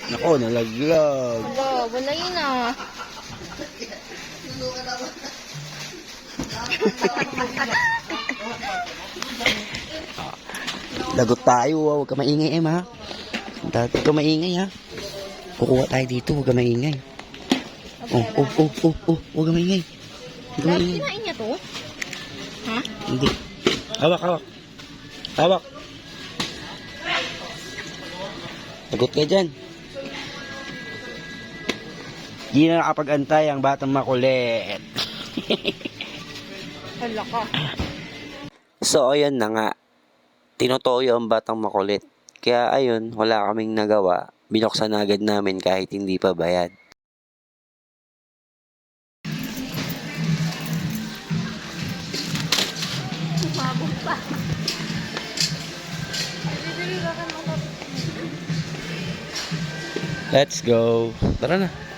Nako, nalaglag. Aba, wala yun ah. Lagot tayo, huwag ka maingay, ha. Dati ka maingay, ha. Kukuha tayo dito, huwag ka maingay. Huwag ka maingay. Huwag ka Last maingay. kinain niya to? Ha? Hindi. Hawak. Hawak. Lagot ka dyan. Di na nakapag-antay ang batang makulit. Hala ka. So, ayun na nga. Tinutoyo ang batang makulit. Kaya ayun, wala kaming nagawa. Binuksan na agad namin kahit hindi pa bayad. Sumabog pa. Let's go. Tara na.